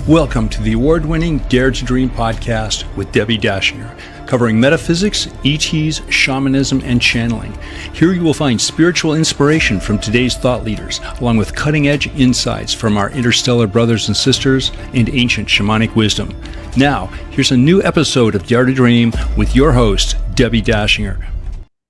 Welcome to the award-winning Dare to Dream podcast with Debbi Dachinger, covering metaphysics, ETs, shamanism, and channeling. Here you will find spiritual inspiration from today's thought leaders, along with cutting-edge insights from our interstellar brothers and sisters and ancient shamanic wisdom. Now, here's a new episode of Dare to Dream with your host, Debbi Dachinger.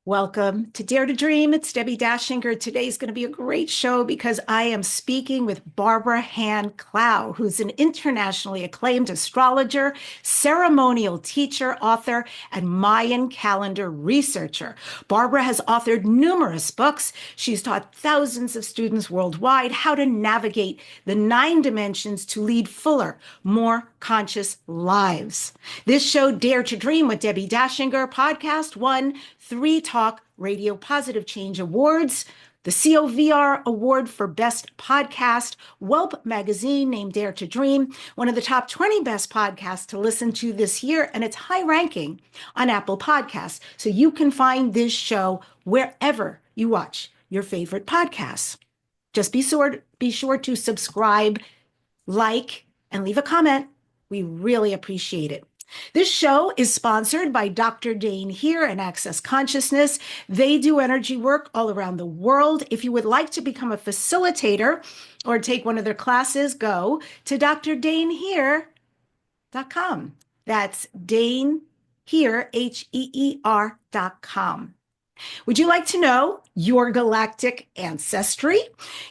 Welcome to Dare to Dream. It's Debbi Dachinger. Today's going to be a great show because I am speaking with Barbara Hand Clow, who's an internationally acclaimed astrologer, ceremonial teacher, author, and Mayan calendar researcher. Barbara has authored numerous books. She's taught thousands of students worldwide how to navigate the 9 dimensions to lead fuller, more conscious lives. This show, Dare to Dream with Debbi Dachinger, podcast won 3 Talk Radio Positive Change Awards, the COVR Award for Best Podcast, Whelp Magazine named Dare to Dream, one of the top 20 best podcasts to listen to this year, and it's high ranking on Apple Podcasts. So you can find this show wherever you watch your favorite podcasts. Just be sure to subscribe, like, and leave a comment. We really appreciate it. This show is sponsored by Dr. Dane here and Access Consciousness. They do energy work all around the world. If you would like to become a facilitator or take one of their classes, go to drdanehere.com. That's Dane here, HEER.com. Would you like to know your galactic ancestry?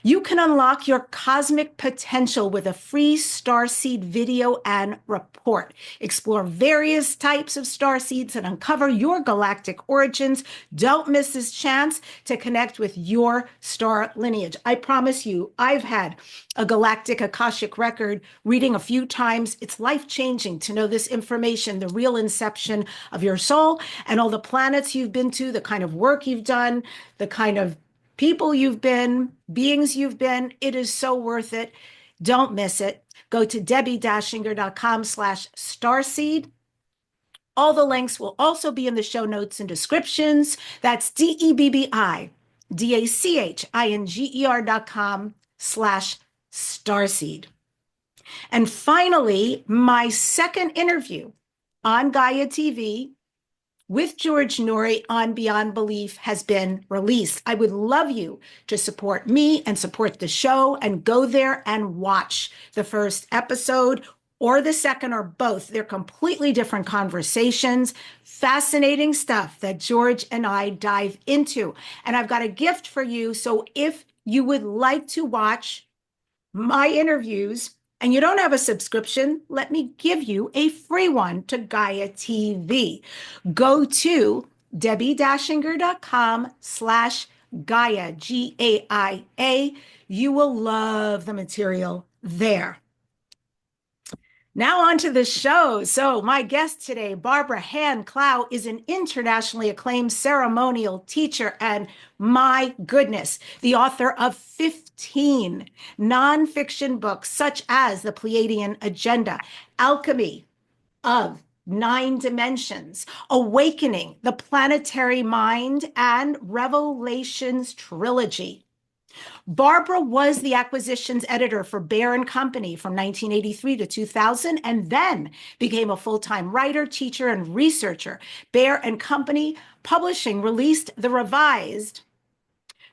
You can unlock your cosmic potential with a free starseed video and report. Explore various types of starseeds and uncover your galactic origins. Don't miss this chance to connect with your star lineage. I promise you, I've had a galactic Akashic record reading a few times. It's life-changing to know this information, the real inception of your soul and all the planets you've been to, the kind of work you've done, the kind of people you've been, beings you've been. It is so worth it. Don't miss it. Go to debbidachinger.com/starseed. All the links will also be in the show notes and descriptions. That's DEBBIDACHINGER.com/starseed. And finally, my second interview on Gaia TV with George Noory on Beyond Belief has been released. I would love you to support me and support the show and go there and watch the first episode or the second or both. They're completely different conversations, fascinating stuff that George and I dive into. And I've got a gift for you. So if you would like to watch my interviews and you don't have a subscription, let me give you a free one to Gaia TV. Go to debbidachinger.com/Gaia, GAIA. You will love the material there. Now on to the show. So my guest today, Barbara Hand Clow, is an internationally acclaimed ceremonial teacher and, my goodness, the author of 15 nonfiction books such as The Pleiadian Agenda, Alchemy of 9 Dimensions, Awakening the Planetary Mind, and Revelations Trilogy. Barbara was the acquisitions editor for Bear and Company from 1983 to 2000, and then became a full-time writer, teacher, and researcher. Bear and Company Publishing released the revised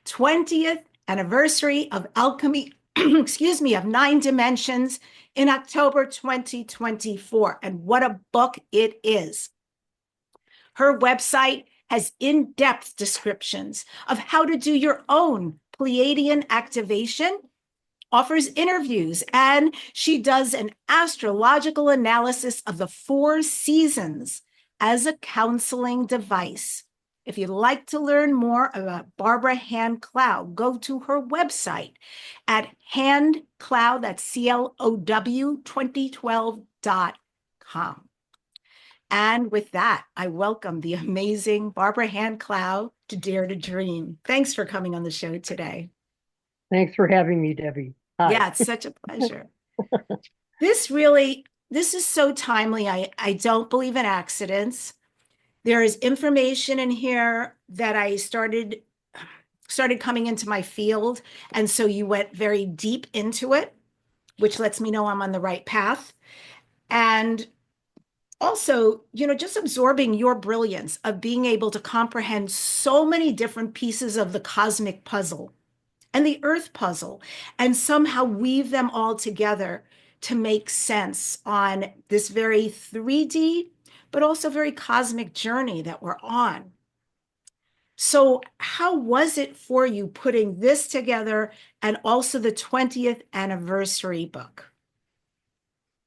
20th anniversary of Alchemy, of 9 Dimensions in October 2024. And what a book it is. Her website has in-depth descriptions of how to do your own Pleiadian activation, offers interviews, and she does an astrological analysis of the 4 seasons as a counseling device. If you'd like to learn more about Barbara Hand Clow, go to her website at handclow, that's CLOW 2012.com. And with that, I welcome the amazing Barbara Hand Clow to Dare to Dream. Thanks for coming on the show today. Thanks for having me, Debbi. Hi. Yeah, it's such a pleasure. This is so timely. I don't believe in accidents. There is information in here that I started coming into my field. And so you went very deep into it. which lets me know I'm on the right path. And also, just absorbing your brilliance of being able to comprehend so many different pieces of the cosmic puzzle and the earth puzzle and somehow weave them all together to make sense on this very 3D, but also very cosmic journey that we're on. So how was it for you putting this together and also the 20th anniversary book?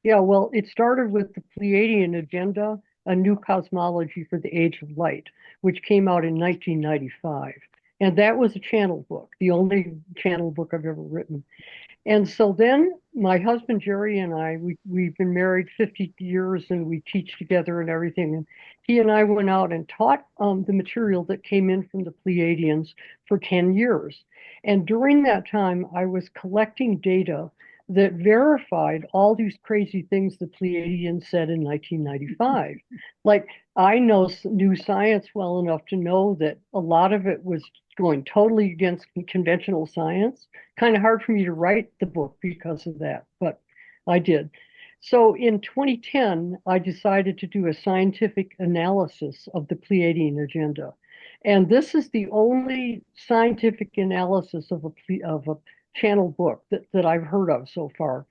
Yeah, well, it started with the Pleiadian Agenda, a new cosmology for the Age of Light, which came out in 1995. And that was a channel book, the only channel book I've ever written. And so then my husband Jerry and I, we've been married 50 years and we teach together and everything. And he and I went out and taught the material that came in from the Pleiadians for 10 years. And during that time, I was collecting data that verified all these crazy things the Pleiadians said in 1995. Like I knew science well enough to know that a lot of it was going totally against conventional science. Kind of hard for me to write the book because of that, but I did. So in 2010, I decided to do a scientific analysis of the Pleiadian agenda. And this is the only scientific analysis of a channel book that I've heard of so far.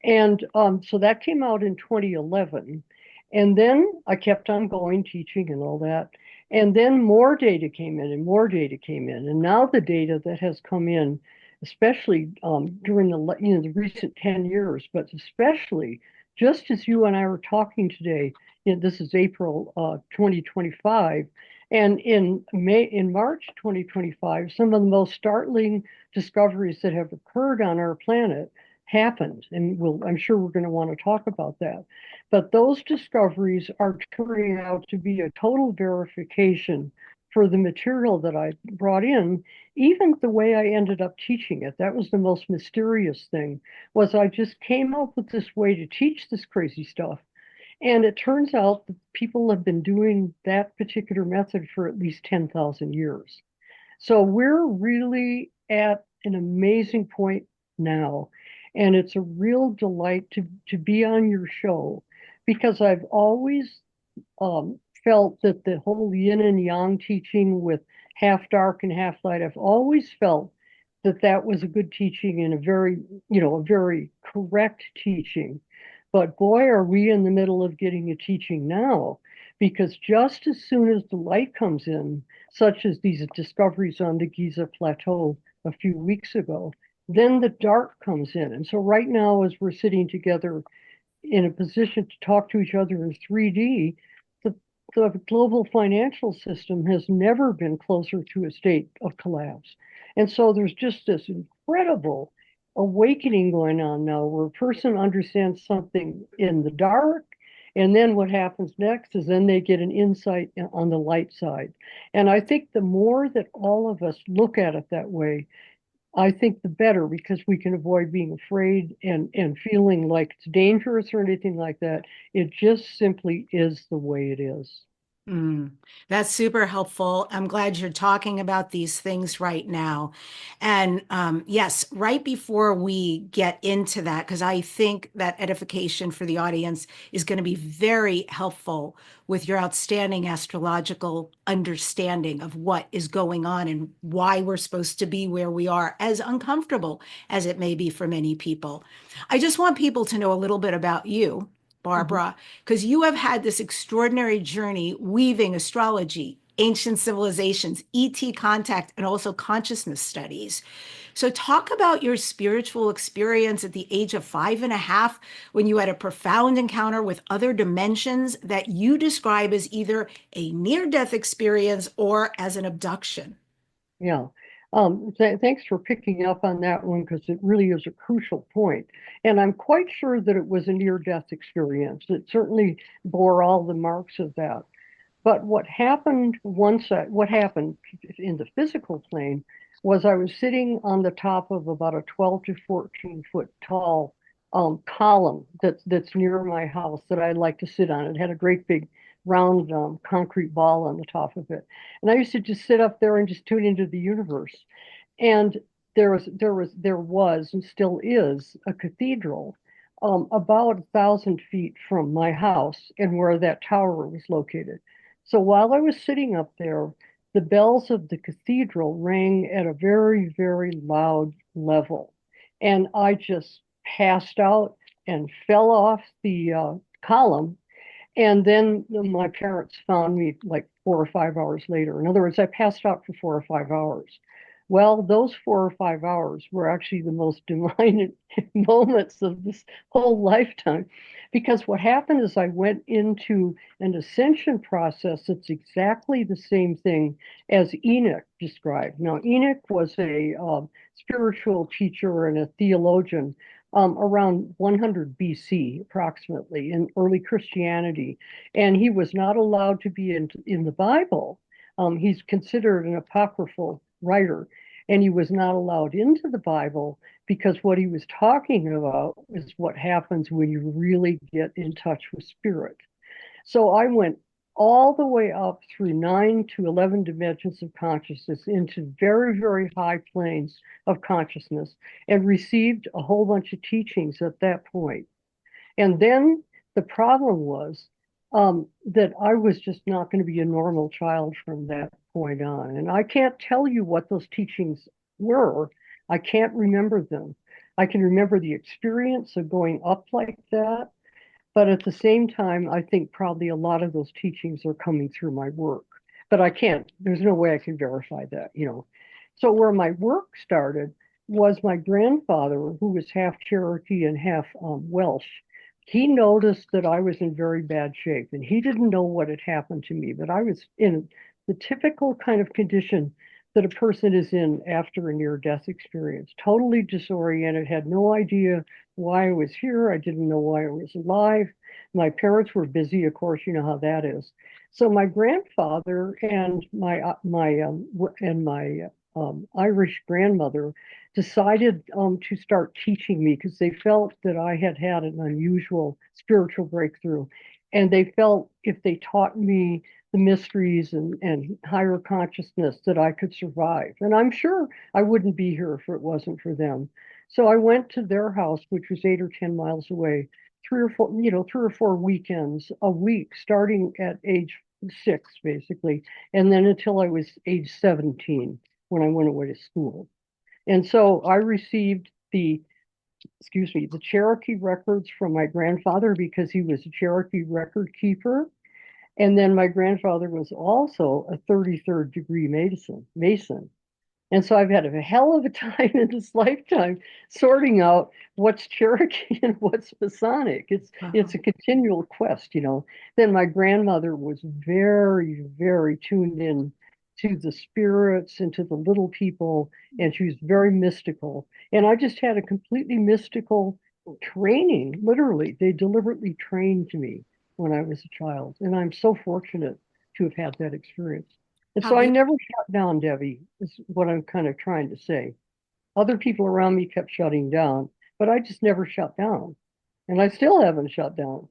And so that came out in 2011. And then I kept on going, teaching and all that. And then more data came in and more data came in. And now the data that has come in, especially during the recent 10 years, but especially just as you and I were talking today, this is April 2025, and in March 2025, some of the most startling discoveries that have occurred on our planet happened, and I'm sure we're going to want to talk about that. But those discoveries are turning out to be a total verification for the material that I brought in, even the way I ended up teaching it. That was the most mysterious thing, was I just came up with this way to teach this crazy stuff. And it turns out that people have been doing that particular method for at least 10,000 years. So we're really at an amazing point now. And it's a real delight to be on your show because I've always felt that the whole yin and yang teaching with half dark and half light, I've always felt that that was a good teaching and a very correct teaching. But boy, are we in the middle of getting a teaching now, because just as soon as the light comes in, such as these discoveries on the Giza Plateau a few weeks ago, then the dark comes in. And so right now, as we're sitting together in a position to talk to each other in 3D, the global financial system has never been closer to a state of collapse. And so there's just this incredible awakening going on now where a person understands something in the dark, and then what happens next is then they get an insight on the light side. And I think the more that all of us look at it that way, I think the better, because we can avoid being afraid and feeling like it's dangerous or anything like that. It just simply is the way it is. That's super helpful. I'm glad you're talking about these things right now. And yes, right before we get into that, because I think that edification for the audience is going to be very helpful with your outstanding astrological understanding of what is going on and why we're supposed to be where we are, as uncomfortable as it may be for many people. I just want people to know a little bit about you, Barbara, because you have had this extraordinary journey weaving astrology, ancient civilizations, ET contact, and also consciousness studies. So talk about your spiritual experience at the age of 5.5, when you had a profound encounter with other dimensions that you describe as either a near-death experience or as an abduction. Yeah. Thanks for picking up on that one, because it really is a crucial point. And I'm quite sure that it was a near-death experience. It certainly bore all the marks of that. But what happened in the physical plane was I was sitting on the top of about a 12 to 14 foot tall column that's near my house that I like to sit on. It had a great big round concrete ball on the top of it. And I used to just sit up there and just tune into the universe. And was and still is a cathedral about 1,000 feet from my house and where that tower was located. So while I was sitting up there, the bells of the cathedral rang at a very, very loud level. And I just passed out and fell off the column. And then my parents found me like 4 or 5 hours later. In other words, I passed out for 4 or 5 hours. Well, those 4 or 5 hours were actually the most divine moments of this whole lifetime. Because what happened is I went into an ascension process that's exactly the same thing as Enoch described. Now, Enoch was a spiritual teacher and a theologian around 100 BC, approximately, in early Christianity. And he was not allowed to be in the Bible. He's considered an apocryphal writer, and he was not allowed into the Bible because what he was talking about is what happens when you really get in touch with spirit. So I went all the way up through 9 to 11 dimensions of consciousness into very, very high planes of consciousness and received a whole bunch of teachings at that point. And then the problem was that I was just not going to be a normal child from that point on. And I can't tell you what those teachings were. I can't remember them. I can remember the experience of going up like that. But at the same time, I think probably a lot of those teachings are coming through my work. But I can't, there's no way I can verify that, you know. So where my work started was my grandfather, who was half Cherokee and half Welsh. He noticed that I was in very bad shape, and he didn't know what had happened to me, but I was in the typical kind of condition that a person is in after a near-death experience, totally disoriented, had no idea why I was here. I didn't know why I was alive. My parents were busy, of course, you know how that is. So my grandfather and my Irish grandmother decided to start teaching me because they felt that I had had an unusual spiritual breakthrough. And they felt if they taught me the mysteries and higher consciousness that I could survive. And I'm sure I wouldn't be here if it wasn't for them. So I went to their house, which was 8 or 10 miles away, 3 or 4 weekends a week, starting at age 6, basically, and then until I was age 17 when I went away to school. And so I received the Cherokee records from my grandfather because he was a Cherokee record keeper. And then my grandfather was also a 33rd degree Mason. And so I've had a hell of a time in this lifetime sorting out what's Cherokee and what's Masonic. It's a continual quest, you know. Then my grandmother was very, very tuned in to the spirits and to the little people, and she was very mystical. And I just had a completely mystical training, literally. They deliberately trained me when I was a child. And I'm so fortunate to have had that experience. And so I never shut down, Debbi, is what I'm kind of trying to say. Other people around me kept shutting down, but I just never shut down. And I still haven't shut down.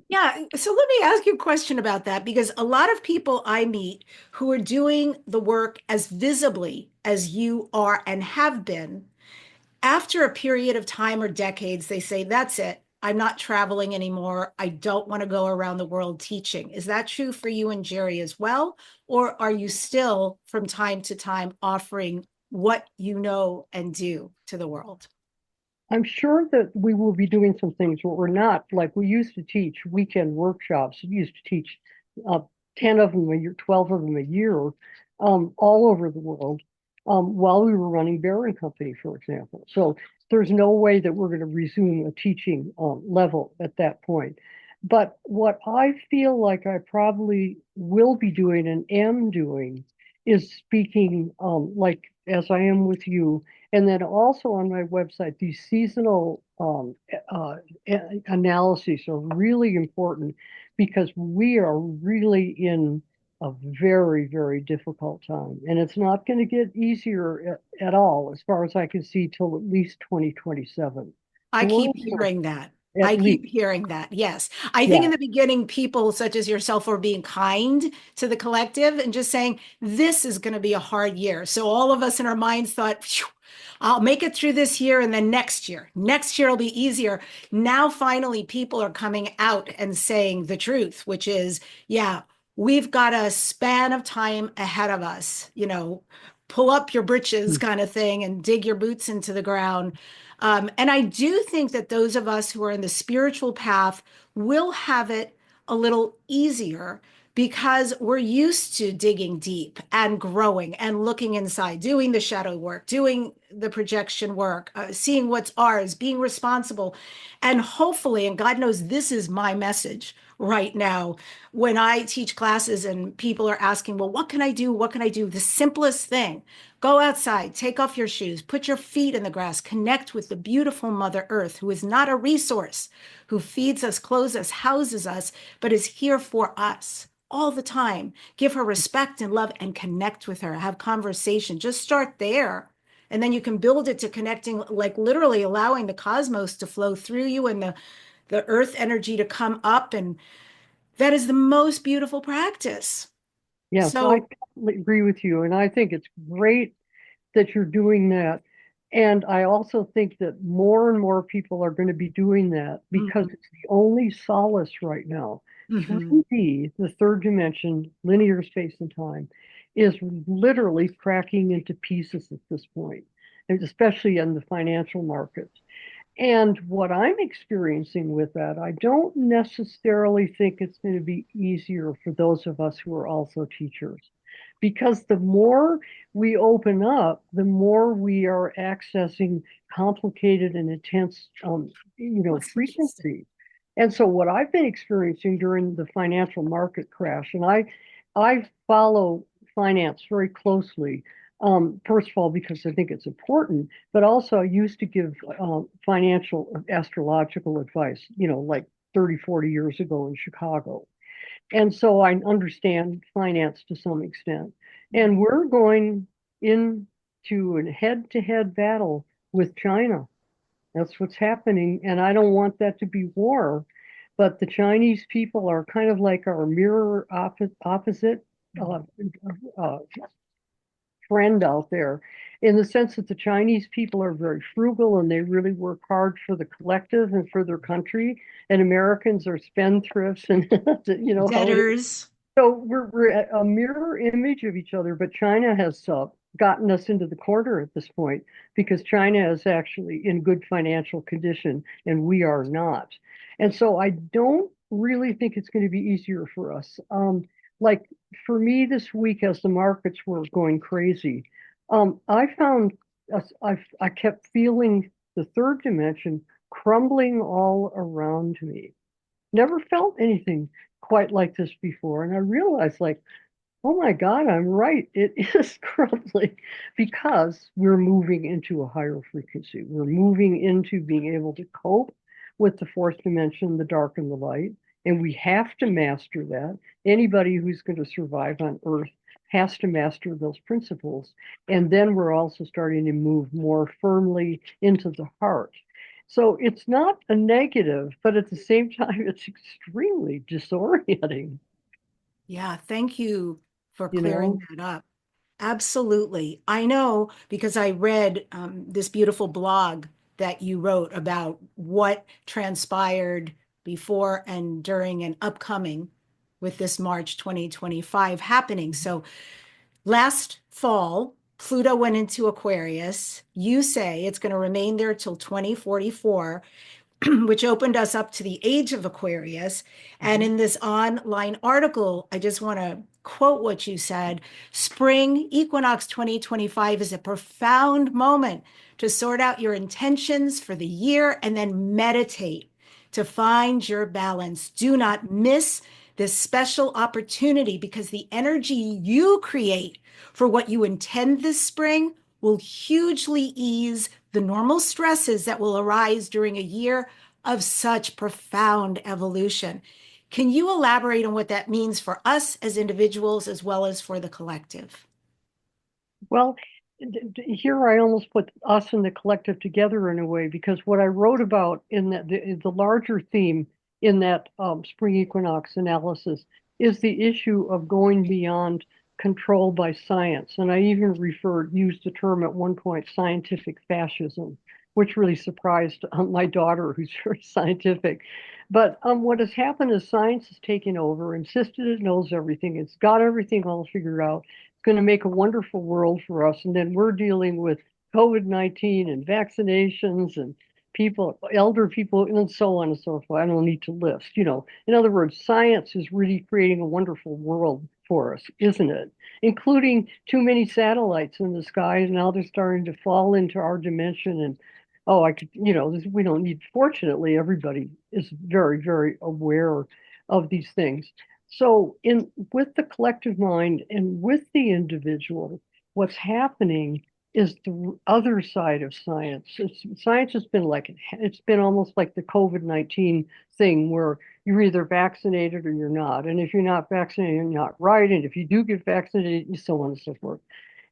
Yeah. So let me ask you a question about that, because a lot of people I meet who are doing the work as visibly as you are and have been, after a period of time or decades, they say, that's it. I'm not traveling anymore. I don't want to go around the world teaching. Is that true for you and Jerry as well? Or are you still, from time to time, offering what you know and do to the world? I'm sure that we will be doing some things where we're not, like we used to teach weekend workshops. We used to teach 10 of them a year, 12 of them a year, all over the world, while we were running Bear and Company, for example. So there's no way that we're going to resume a teaching level at that point. But what I feel like I probably will be doing and am doing is speaking, like as I am with you, and then also on my website, these seasonal analyses are really important because we are really in a very, very difficult time. And it's not going to get easier at all, as far as I can see, till at least 2027. I keep hearing that. I at keep least. hearing that. Yes. I think Yeah. in the beginning, people such as yourself were being kind to the collective and just saying, this is going to be a hard year. So all of us in our minds thought, "Phew, I'll make it through this year and then next year will be easier." Now, finally, people are coming out and saying the truth, which is, yeah, we've got a span of time ahead of us, pull up your britches kind of thing and dig your boots into the ground. And I do think that those of us who are in the spiritual path will have it a little easier because we're used to digging deep and growing and looking inside, doing the shadow work, doing the projection work, seeing what's ours, being responsible. And hopefully, and God knows this is my message right now, when I teach classes and people are asking, well, what can I do? What can I do? The simplest thing: go outside, take off your shoes, put your feet in the grass, connect with the beautiful Mother Earth, who is not a resource, who feeds us, clothes us, houses us, but is here for us all the time. Give her respect and love and connect with her, have conversation. Just start there. And then you can build it to connecting, like literally allowing the cosmos to flow through you and the earth energy to come up. And that is the most beautiful practice. Yes, I So, totally agree with you. And I think it's great that you're doing that. And I also think that more and more people are going to be doing that because mhm, it's the only solace right now. mhm. 3D, the third dimension, linear space and time, is literally cracking into pieces at this point, and especially in the financial markets. And what I'm experiencing with that, I don't necessarily think it's going to be easier for those of us who are also teachers. Because the more we open up, the more we are accessing complicated and intense, That's interesting. frequencies. And so what I've been experiencing during the financial market crash, and I follow finance very closely. First of all, because I think it's important, but also I used to give financial astrological advice, like 30, 40 years ago in Chicago. And so I understand finance to some extent. And we're going into a head-to-head battle with China. That's what's happening. And I don't want that to be war. But the Chinese people are kind of like our mirror opposite uh, uh, friend out there, in the sense that the Chinese people are very frugal and they really work hard for the collective and for their country. And Americans are spendthrifts and how it is. Debtors. So we're a mirror image of each other, but China has gotten us into the corner at this point because China is actually in good financial condition and we are not. And so I don't really think it's going to be easier for us. Like for me this week, as the markets were going crazy, I found I kept feeling the third dimension crumbling all around me. Never felt anything quite like this before. And I realized, like, oh my God, I'm right. It is crumbling because we're moving into a higher frequency. We're moving into being able to cope with the fourth dimension, the dark and the light. And we have to master that. Anybody who's going to survive on Earth has to master those principles. And then we're also starting to move more firmly into the heart. So it's not a negative, but at the same time, it's extremely disorienting, Yeah, thank you for you clearing know? that up. Absolutely. I know because I read this beautiful blog that you wrote about what transpired before and during and upcoming with this March 2025 happening. So last fall, Pluto went into Aquarius. You say it's going to remain there till 2044, which opened us up to the age of Aquarius. And Mhm. in this online article, I just want to quote what you said: Spring Equinox 2025 is a profound moment to sort out your intentions for the year and then meditate to find your balance. Do not miss this special opportunity because the energy you create for what you intend this spring will hugely ease the normal stresses that will arise during a year of such profound evolution. Can you elaborate on what that means for us as individuals as well as for the collective? Well, here I almost put us and the collective together in a way, because what I wrote about in that the larger theme in that spring equinox analysis is the issue of going beyond control by science. And I even used the term at one point, scientific fascism, which really surprised my daughter, who's very scientific. But what has happened is science has taken over, insisted it knows everything, it's got everything all figured out, going to make a wonderful world for us. And then we're dealing with COVID-19 and vaccinations and people, elder people, and so on and so forth. I don't need to list, In other words, science is really creating a wonderful world for us, isn't it? Including too many satellites in the sky. And now they're starting to fall into our dimension. And we don't need, fortunately, everybody is very, very aware of these things. So with the collective mind and with the individual, what's happening is the other side of science. Science has been it's been almost like the COVID-19 thing, where you're either vaccinated or you're not. And if you're not vaccinated, you're not right. And if you do get vaccinated, so on and so forth.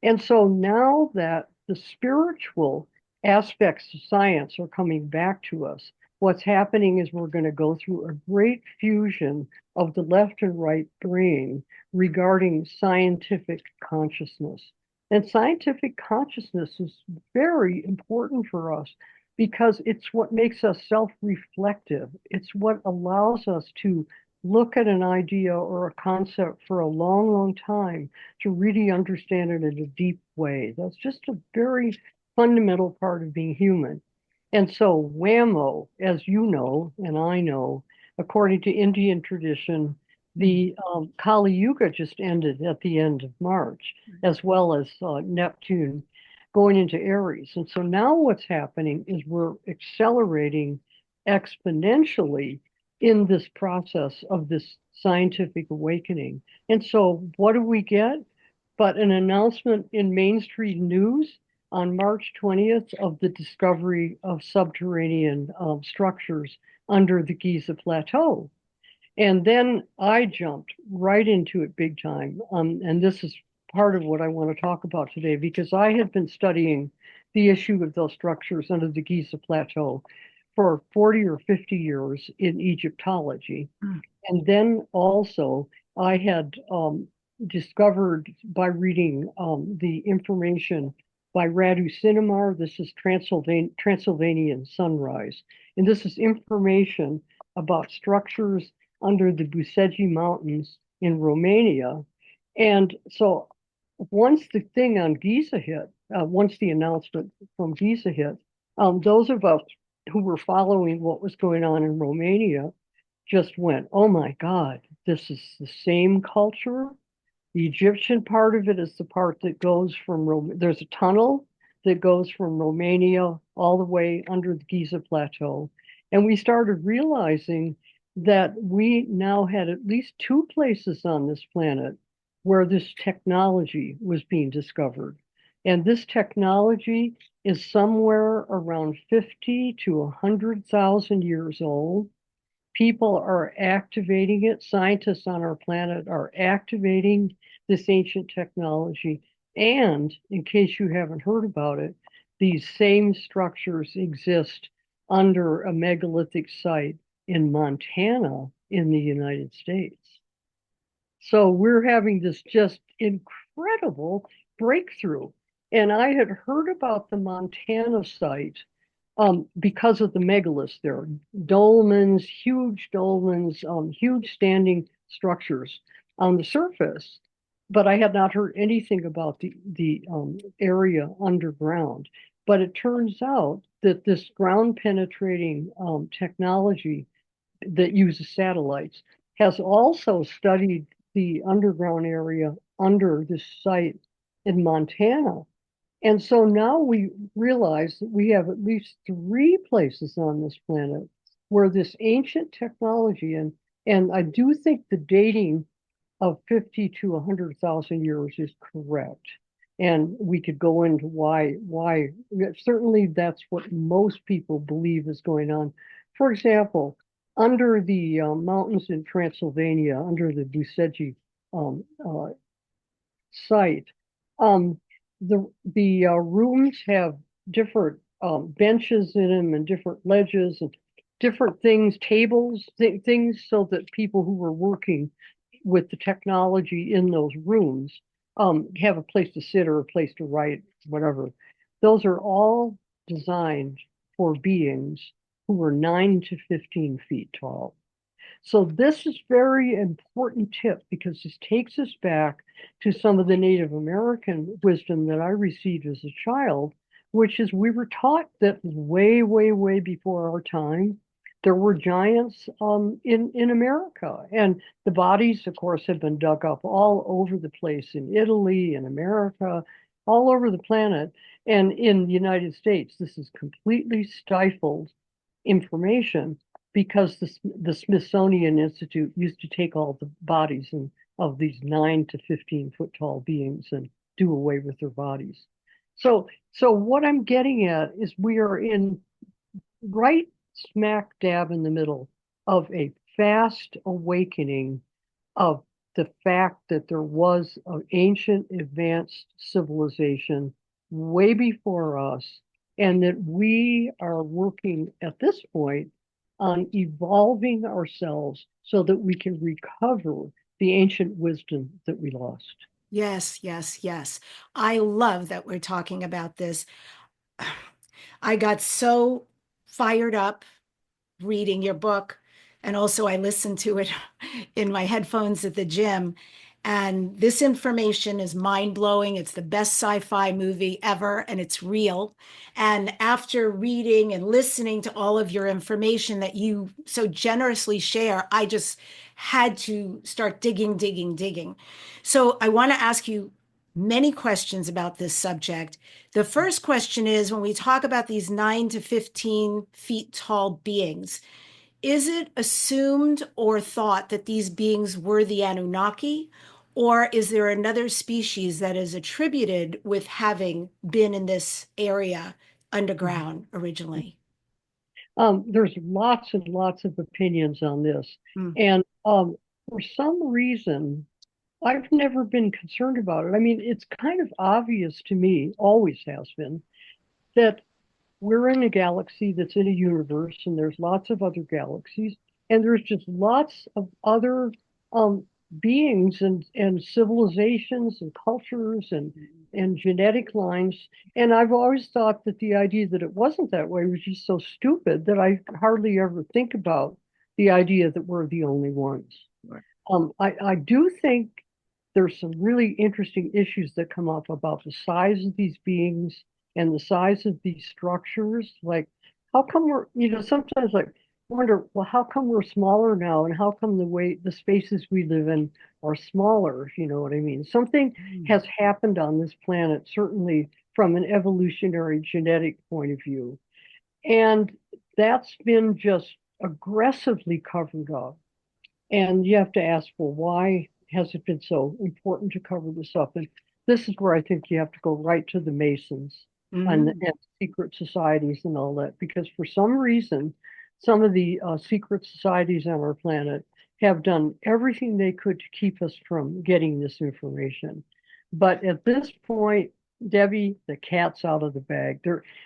And so now that the spiritual aspects of science are coming back to us, what's happening is we're going to go through a great fusion of the left and right brain regarding scientific consciousness. And scientific consciousness is very important for us because it's what makes us self-reflective. It's what allows us to look at an idea or a concept for a long, long time to really understand it in a deep way. That's just a very fundamental part of being human. And so whammo, as you know, and I know, according to Indian tradition, the Kali Yuga just ended at the end of March, as well as Neptune going into Aries. And so now what's happening is we're accelerating exponentially in this process of this scientific awakening. And so what do we get? But an announcement in mainstream news on March 20th of the discovery of subterranean structures under the Giza Plateau. And then I jumped right into it big time. And this is part of what I want to talk about today, because I had been studying the issue of those structures under the Giza Plateau for 40 or 50 years in Egyptology. And then also I had discovered by reading the information by Radu Sinamar. This is Transylvanian Sunrise. And this is information about structures under the Busegi Mountains in Romania. And so once the thing on Giza hit, once the announcement from Giza hit, those of us who were following what was going on in Romania just went, oh my God, this is the same culture. The Egyptian part of it is the part that goes from, there's a tunnel that goes from Romania all the way under the Giza Plateau. And we started realizing that we now had at least two places on this planet where this technology was being discovered. And this technology is somewhere around 50 to 100,000 years old. People are activating it. Scientists on our planet are activating this ancient technology. And in case you haven't heard about it, these same structures exist under a megalithic site in Montana in the United States. So we're having this just incredible breakthrough. And I had heard about the Montana site because of the megaliths there, dolmens, huge standing structures on the surface, but I had not heard anything about the area underground. But it turns out that this ground penetrating technology that uses satellites has also studied the underground area under this site in Montana. And so now we realize that we have at least three places on this planet where this ancient technology, and I do think the dating of 50 to 100,000 years is correct. And we could go into why, certainly that's what most people believe is going on. For example, under the mountains in Transylvania, under the Busegi site, the rooms have different benches in them and different ledges and different things, tables, things so that people who were working with the technology in those rooms have a place to sit or a place to write, whatever. Those are all designed for beings who were 9 to 15 feet tall. So this is very important tip because this takes us back to some of the Native American wisdom that I received as a child, which is we were taught that way, way, way before our time, there were giants in America. And the bodies, of course, have been dug up all over the place in Italy, in America, all over the planet. And in the United States, this is completely stifled information because the Smithsonian Institute used to take all the bodies of these 9 to 15 foot tall beings and do away with their bodies. So what I'm getting at is we are in right smack dab in the middle of a fast awakening of the fact that there was an ancient advanced civilization way before us, and that we are working at this point on evolving ourselves so that we can recover the ancient wisdom that we lost. Yes, yes, yes. I love that we're talking about this. I got so fired up reading your book, and also I listened to it in my headphones at the gym. And this information is mind-blowing. It's the best sci-fi movie ever, and it's real. And after reading and listening to all of your information that you so generously share, I just had to start digging, digging, digging. So I want to ask you many questions about this subject. The first question is, when we talk about these 9 to 15 feet tall beings, is it assumed or thought that these beings were the Anunnaki, or is there another species that is attributed with having been in this area underground originally? There's lots and lots of opinions on this. Mm. And for some reason, I've never been concerned about it. I mean, it's kind of obvious to me, always has been, that we're in a galaxy that's in a universe, and there's lots of other galaxies, and there's just lots of other beings and civilizations and cultures and genetic lines. And I've always thought that the idea that it wasn't that way was just so stupid that I hardly ever think about the idea that we're the only ones. Right. I do think there's some really interesting issues that come up about the size of these beings and the size of these structures. Like, how come we're, sometimes like wonder, well, how come we're smaller now, and how come the spaces we live in are smaller, if you know what I mean? Something has happened on this planet, certainly from an evolutionary genetic point of view. And that's been just aggressively covered up. And you have to ask, well, why has it been so important to cover this up? And this is where I think you have to go right to the Masons and secret societies and all that, because for some reason, some of the secret societies on our planet have done everything they could to keep us from getting this information. But at this point, Debbi, the cat's out of the bag.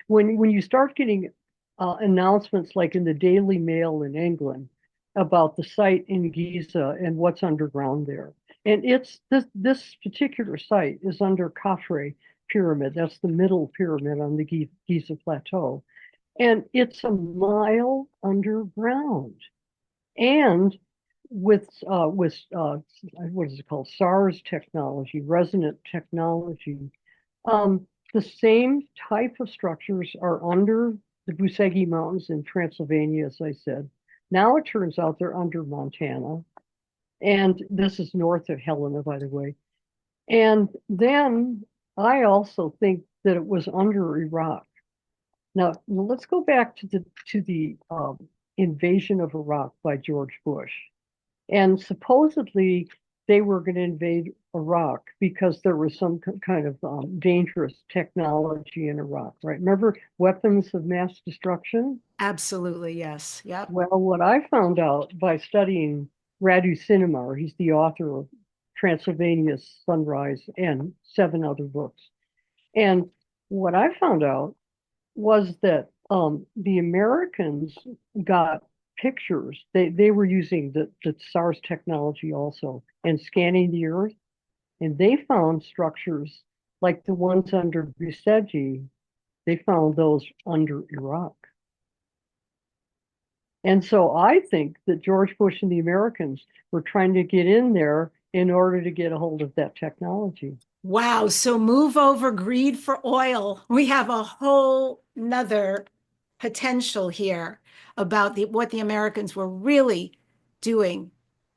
When you start getting announcements like in the Daily Mail in England about the site in Giza and what's underground there, and it's this particular site is under Khafre pyramid. That's the middle pyramid on the Giza plateau. And it's a mile underground. And with what is it called? SARS technology, resonant technology. The same type of structures are under the Busegi Mountains in Transylvania, as I said. Now it turns out they're under Montana. And this is north of Helena, by the way. And then I also think that it was under Iraq. Now, let's go back to the invasion of Iraq by George Bush. And supposedly they were going to invade Iraq because there was some kind of dangerous technology in Iraq, right? Remember weapons of mass destruction? Absolutely, yes. Yep. Well, what I found out by studying Radu Sinamar, he's the author of Transylvania's Sunrise and 7 other books. And what I found out was that the Americans got pictures. They were using the SARS technology also and scanning the Earth, and they found structures like the ones under Buseji. They found those under Iraq. And so I think that George Bush and the Americans were trying to get in there in order to get a hold of that technology. Wow. So move over greed for oil. We have a whole nother potential here about what the Americans were really doing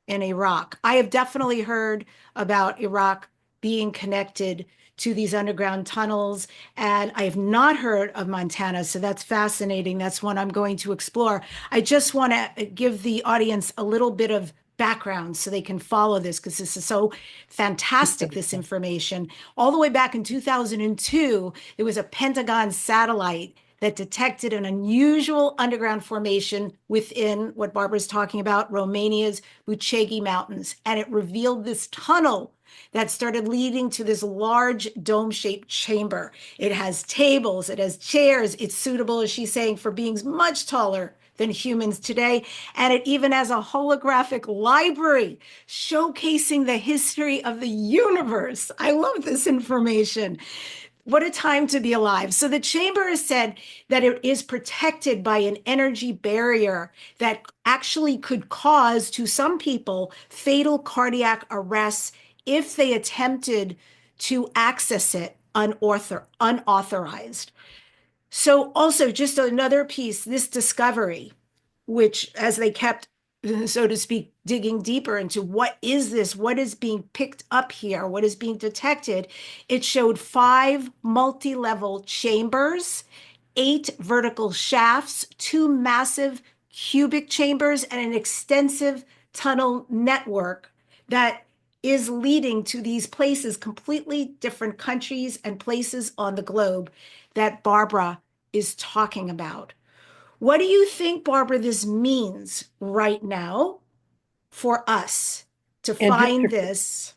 in Iraq. I have definitely heard about Iraq being connected to these underground tunnels, and I have not heard of Montana. So that's fascinating. That's one I'm going to explore. I just want to give the audience a little bit of background so they can follow this because this is so fantastic, this information. All the way back in 2002, there was a Pentagon satellite that detected an unusual underground formation within what Barbara's talking about, Romania's Bucegi Mountains. And it revealed this tunnel that started leading to this large dome-shaped chamber. It has tables, it has chairs. It's suitable, as she's saying, for beings much taller than humans today. And it even has a holographic library showcasing the history of the universe. I love this information. What a time to be alive. So the chamber has said that it is protected by an energy barrier that actually could cause, to some people, fatal cardiac arrests if they attempted to access it unauthorized. So also just another piece, this discovery, which as they kept, so to speak, digging deeper into what is this, what is being picked up here, what is being detected, it showed 5 multi-level chambers, 8 vertical shafts, 2 massive cubic chambers, and an extensive tunnel network that is leading to these places, completely different countries and places on the globe that Barbara is talking about. What do you think, Barbara, this means right now for us to And just find to, this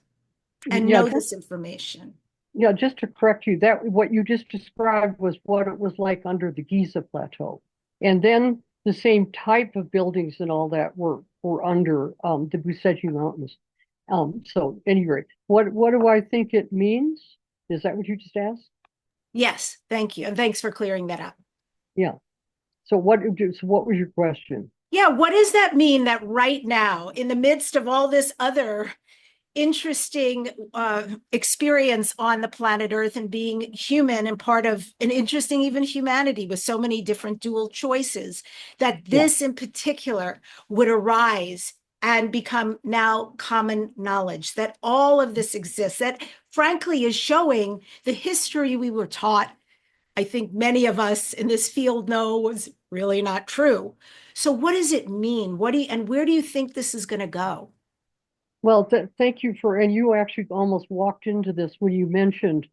and yeah, know just this information? yeah, just to correct you, that what you just described was what it was like under the Giza Plateau. And then the same type of buildings and all that were under the Buseji Mountains. So anyway, what do I think it means? Is that what you just asked? Yes, thank you. And thanks for clearing that up. Yeah. So what was your question? Yeah, what does that mean that right now, in the midst of all this other interesting experience on the planet Earth and being human and part of an interesting even humanity with so many different dual choices, that Yeah. this in particular would arise and become now common knowledge, that all of this exists, that frankly is showing the history we were taught. I think many of us in this field know was really not true. So what does it mean? And where do you think this is going to go? Well, thank you and you actually almost walked into this when you mentioned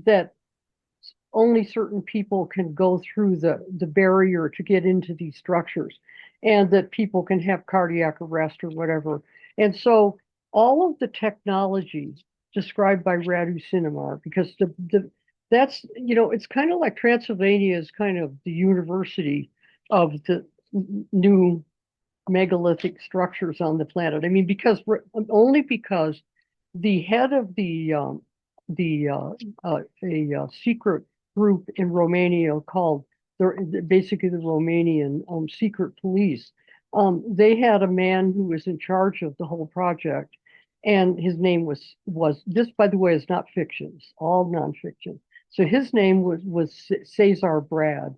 that only certain people can go through the barrier to get into these structures, and that people can have cardiac arrest or whatever. And so all of the technology described by Radu Sinamar, because that's, it's kind of like Transylvania is kind of the university of the new megalithic structures on the planet. I mean, only because the head of a secret group in Romania called basically the Romanian secret police. They had a man who was in charge of the whole project, and his name was this, by the way, is not fiction, it's all nonfiction. So his name was Cesar Brad,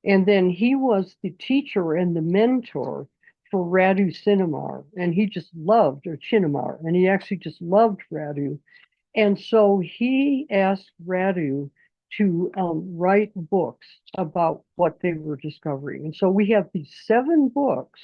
and then he was the teacher and the mentor for Radu Sinamar, and he just loved, or Chinamar, and he actually just loved Radu. And so he asked Radu to write books about what they were discovering. And so we have these 7 books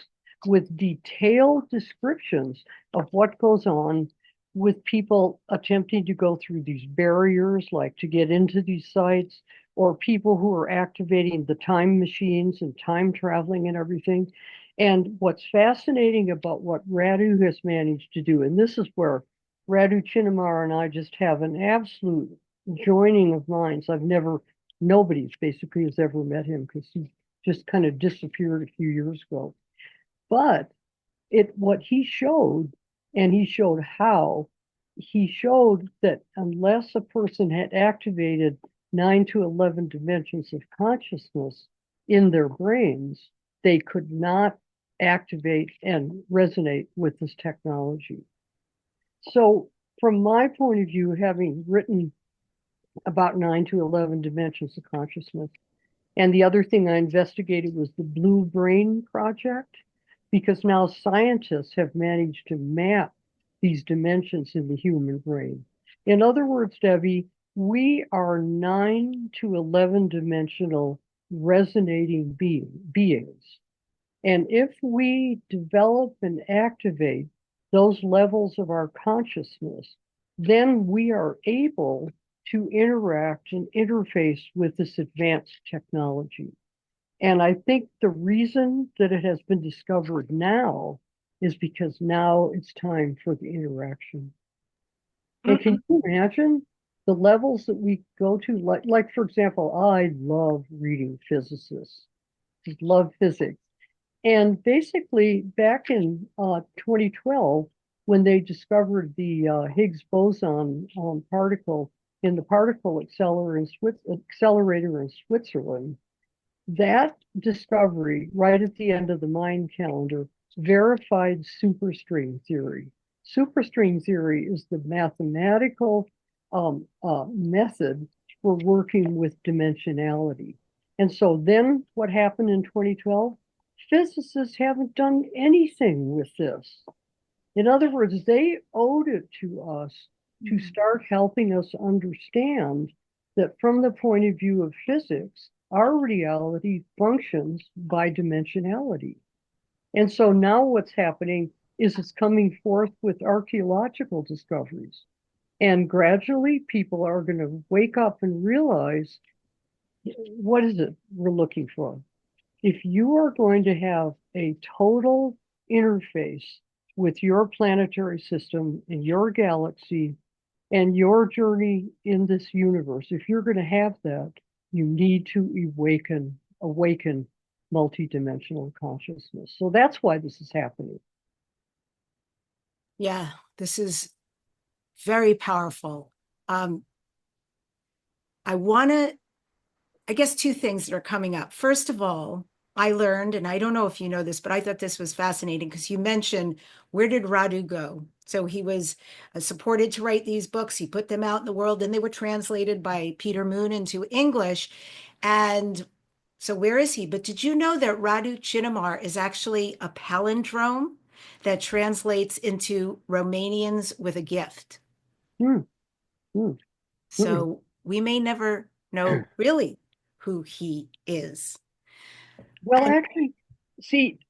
with detailed descriptions of what goes on with people attempting to go through these barriers, like to get into these sites, or people who are activating the time machines and time traveling and everything. And what's fascinating about what Radu has managed to do, and this is where Radu Chinamar and I just have an absolute joining of minds. Nobody's basically has ever met him because he just kind of disappeared a few years ago. But what he showed, and he showed how, he showed that unless a person had activated 9 to 11 dimensions of consciousness in their brains, they could not activate and resonate with this technology. So, from my point of view, having written about 9 to 11 dimensions of consciousness, and the other thing I investigated was the Blue Brain Project, because now scientists have managed to map these dimensions in the human brain. In other words, Debbi, we are 9 to 11 dimensional resonating beings. And if we develop and activate those levels of our consciousness, then we are able to interact and interface with this advanced technology. And I think the reason that it has been discovered now is because now it's time for the interaction. And can you imagine the levels that we go to? Like for example, I love reading physicists, just love physics. And basically, back in 2012, when they discovered the Higgs boson particle in the particle accelerator in Switzerland, that discovery, right at the end of the Mayan calendar, verified superstring theory. Superstring theory is the mathematical method for working with dimensionality. And so then what happened in 2012? Physicists haven't done anything with this. In other words, they owed it to us to start helping us understand that from the point of view of physics, our reality functions by dimensionality. And so now what's happening is it's coming forth with archaeological discoveries. And gradually people are going to wake up and realize, what is it we're looking for? If you are going to have a total interface with your planetary system and your galaxy and your journey in this universe, if you're going to have that, you need to awaken multidimensional consciousness. So that's why this is happening. Yeah, this is very powerful. I guess two things that are coming up. First of all, I learned, and I don't know if you know this, but I thought this was fascinating because you mentioned, where did Radu go? So he was supported to write these books. He put them out in the world, and they were translated by Peter Moon into English. And so where is he? But did you know that Radu Chinamar is actually a palindrome that translates into Romanians with a gift? Hmm. Hmm. So we may never know really who he is. Well, And actually, see,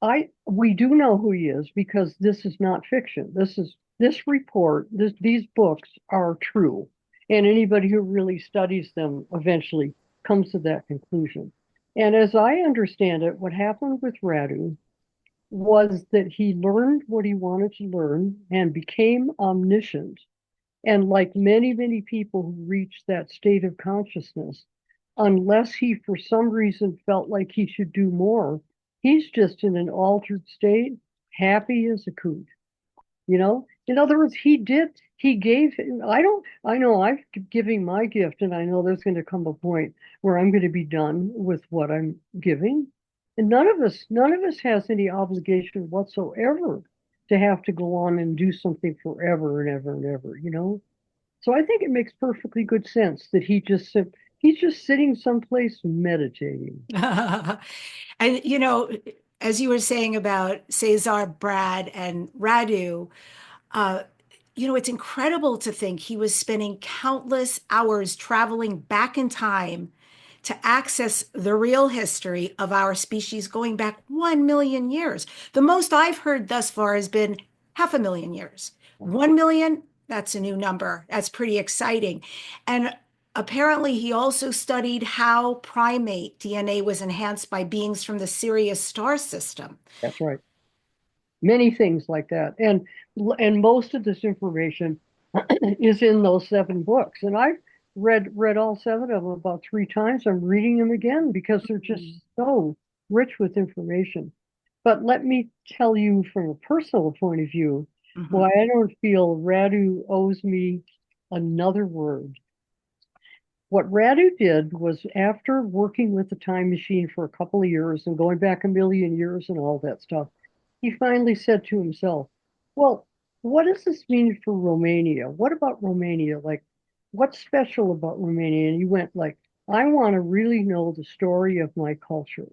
we do know who he is because this is not fiction. These books are true. And anybody who really studies them eventually comes to that conclusion. And as I understand it, what happened with Radu was that he learned what he wanted to learn and became omniscient. And like many, many people who reach that state of consciousness, unless he for some reason felt like he should do more, he's just in an altered state, happy as a coot. In other words, he gave, I know I'm giving my gift, and I know there's going to come a point where I'm going to be done with what I'm giving. And none of us has any obligation whatsoever to have to go on and do something forever and ever and ever. So I think it makes perfectly good sense that he's just sitting someplace meditating. and as you were saying about Cesar, Brad, and Radu, uh, it's incredible to think he was spending countless hours traveling back in time to access the real history of our species going back 1 million years. The most I've heard thus far has been 500,000 years. 1 million, that's a new number. That's pretty exciting. And apparently, he also studied how primate DNA was enhanced by beings from the Sirius star system. That's right. Many things like that. And most of this information is in those 7 books. And read all 7 of them about 3 times. I'm reading them again because they're just so rich with information. But let me tell you from a personal point of view why I don't feel Radu owes me another word. What Radu did was, after working with the time machine for a couple of years and going back a million years and all that stuff, he finally said to himself, well, what does this mean for Romania? What about Romania? Like, what's special about Romania? And he went like, I want to really know the story of my culture.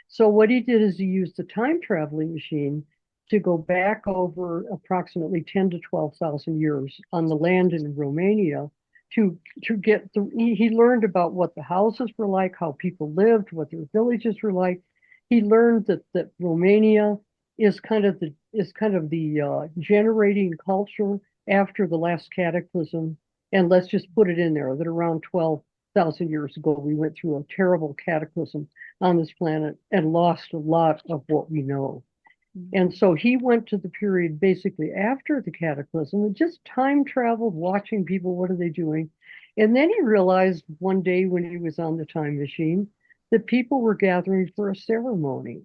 So what he did is he used the time traveling machine to go back over approximately 10 to 12,000 years on the land in Romania to get he learned about what the houses were like, how people lived, what their villages were like. He learned that Romania is kind of the generating culture after the last cataclysm. And let's just put it in there that around 12,000 years ago, we went through a terrible cataclysm on this planet and lost a lot of what we know. And so he went to the period basically after the cataclysm and just time traveled, watching people, what are they doing? And then he realized one day when he was on the time machine that people were gathering for a ceremony.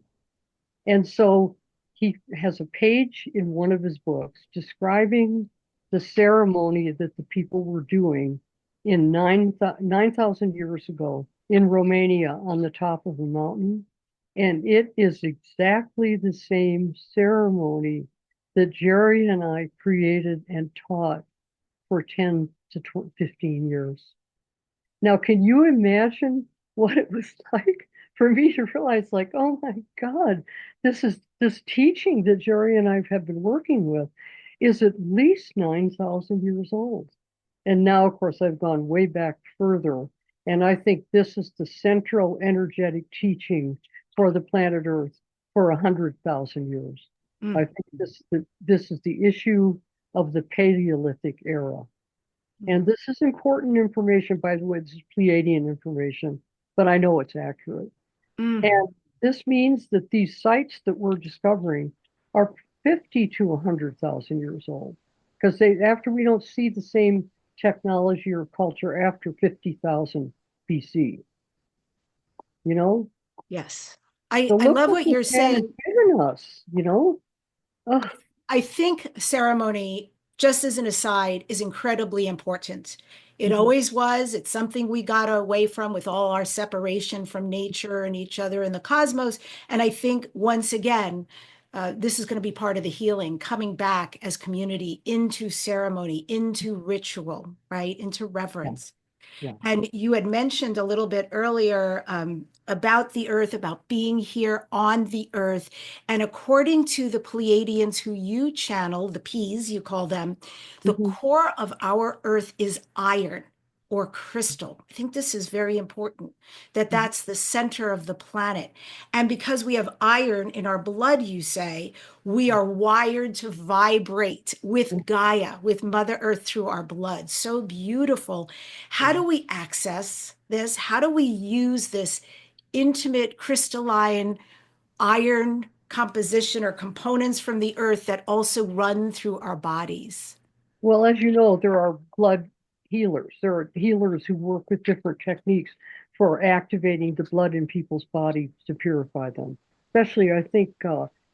And so he has a page in one of his books describing the ceremony that the people were doing in 9,000 years ago in Romania on the top of a mountain. And it is exactly the same ceremony that Jerry and I created and taught for 10 to 15 years. Now, can you imagine what it was like for me to realize, like, oh my God, this teaching that Jerry and I have been working with is at least 9,000 years old. And now, of course, I've gone way back further. And I think this is the central energetic teaching for the planet Earth for 100,000 years. I think this is the issue of the Paleolithic era. And this is important information, by the way. This is Pleiadian information, but I know it's accurate. And this means that these sites that we're discovering are 50 to 100,000 years old, because after we don't see the same technology or culture after 50,000 BC. You know? Yes. So I love what you're saying. Given us, you know? Ugh. I think ceremony, just as an aside, is incredibly important. It always was. It's something we got away from with all our separation from nature and each other and the cosmos. And I think, once again, this is going to be part of the healing, coming back as community into ceremony, into ritual, right? Into reverence. Yeah. And you had mentioned a little bit earlier about the earth, about being here on the earth. And according to the Pleiadians who you channel, the P's, you call them, the core of our earth is iron or crystal. I think this is very important, that that's the center of the planet. And because we have iron in our blood, you say, we are wired to vibrate with Gaia, with Mother Earth through our blood. So beautiful. How do we access this? How do we use this intimate crystalline iron composition or components from the earth that also run through our bodies? Well, as you know, there are blood healers. There are healers who work with different techniques for activating the blood in people's bodies to purify them. Especially, I think,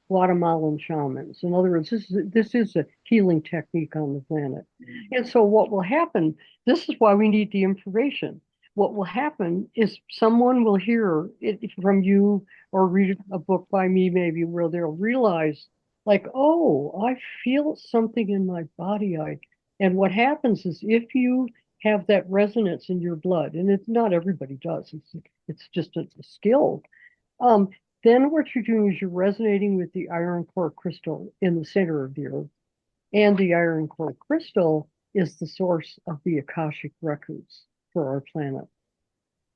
Guatemalan shamans. In other words, this is a healing technique on the planet. And so what will happen, this is why we need the information. What will happen is someone will hear it from you or read a book by me maybe, where they'll realize, like, oh, I feel something in my body. And what happens is, if you have that resonance in your blood, and it's not everybody does, it's just a skill. Then what you're doing is you're resonating with the iron core crystal in the center of the earth. And the iron core crystal is the source of the Akashic records for our planet.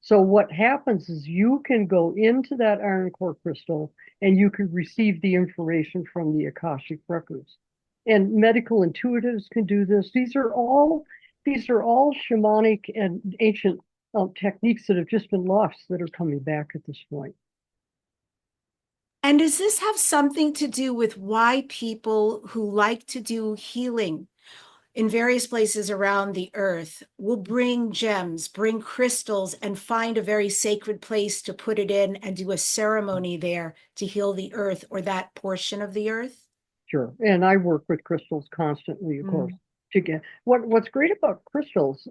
So what happens is you can go into that iron core crystal and you can receive the information from the Akashic records. And medical intuitives can do this. These are all shamanic and ancient techniques that have just been lost that are coming back at this point. And does this have something to do with why people who like to do healing in various places around the earth will bring gems, bring crystals, and find a very sacred place to put it in and do a ceremony there to heal the earth or that portion of the earth? Sure. And I work with crystals constantly, of course, Mm. to get what's great about crystals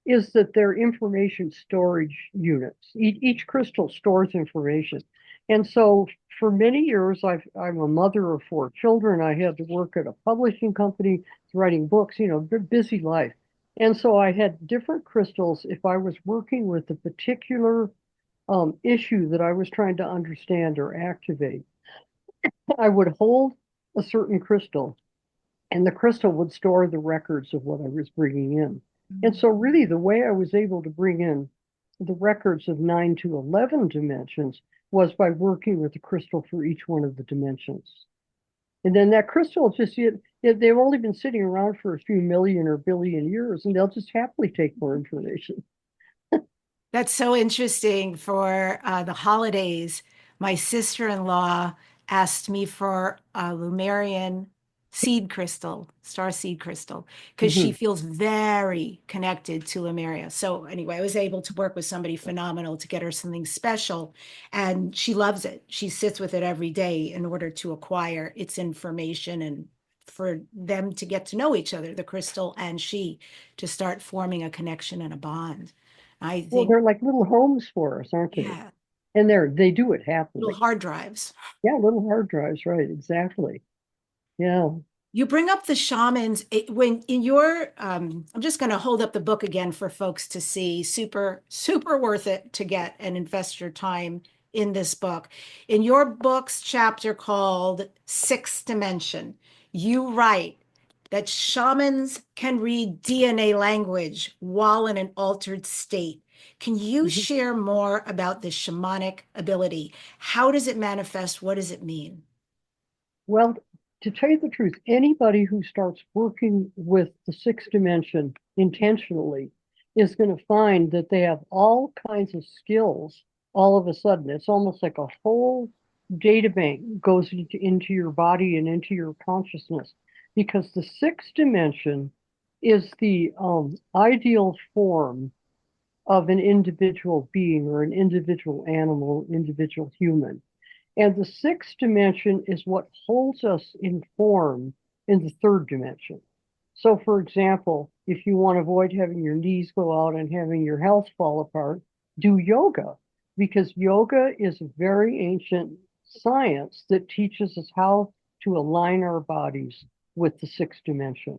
is that they're information storage units. Each crystal stores information. And so for many years, I'm a mother of 4 children. I had to work at a publishing company, writing books, busy life. And so I had different crystals if I was working with a particular issue that I was trying to understand or activate. I would hold a certain crystal, and the crystal would store the records of what I was bringing in. And so, really, the way I was able to bring in the records of 9 to 11 dimensions was by working with the crystal for each one of the dimensions. And then that crystal they've only been sitting around for a few million or billion years, and they'll just happily take more information. That's so interesting. For the holidays, my sister-in-law asked me for a Lumerian seed crystal, star seed crystal, because she Mhm. feels very connected to Lemuria. So anyway, I was able to work with somebody phenomenal to get her something special, and she loves it. She sits with it every day in order to acquire its information and for them to get to know each other, the crystal and she, to start forming a connection and a bond. I Well, think, they're like little homes for us, aren't they? yeah, And they do it little happily. hard drives. Yeah, little hard drives, right? Exactly. Yeah. You bring up the shamans when in your, I'm just going to hold up the book again for folks to see. Super, super worth it to get and invest your time in this book. In your book's chapter called Sixth Dimension, you write that shamans can read DNA language while in an altered state. Can you Mhm. share more about the shamanic ability? How does it manifest? What does it mean? Well, to tell you the truth, anybody who starts working with the sixth dimension intentionally is going to find that they have all kinds of skills all of a sudden. It's almost like a whole data bank goes into your body and into your consciousness because the sixth dimension is the ideal form of an individual being or an individual animal, individual human. And the sixth dimension is what holds us in form in the third dimension. So, for example, if you want to avoid having your knees go out and having your health fall apart, do yoga, because yoga is a very ancient science that teaches us how to align our bodies with the sixth dimension.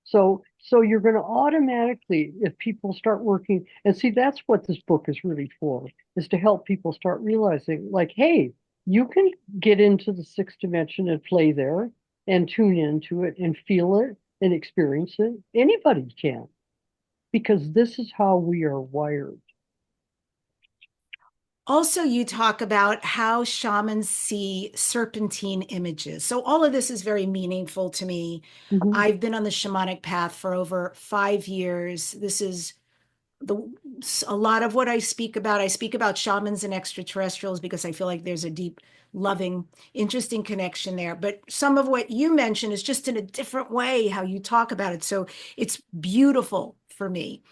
So you're going to automatically, if people start working, and see, that's what this book is really for, is to help people start realizing, like, hey, you can get into the sixth dimension and play there and tune into it and feel it and experience it. Anybody can, because this is how we are wired. Also, you talk about how shamans see serpentine images. So, all of this is very meaningful to me. Mhm. I've been on the shamanic path for over 5 years. This is the a lot of what I speak about. I speak about shamans and extraterrestrials because I feel like there's a deep, loving, interesting connection there. But some of what you mention is just in a different way how you talk about it. So, it's beautiful for me.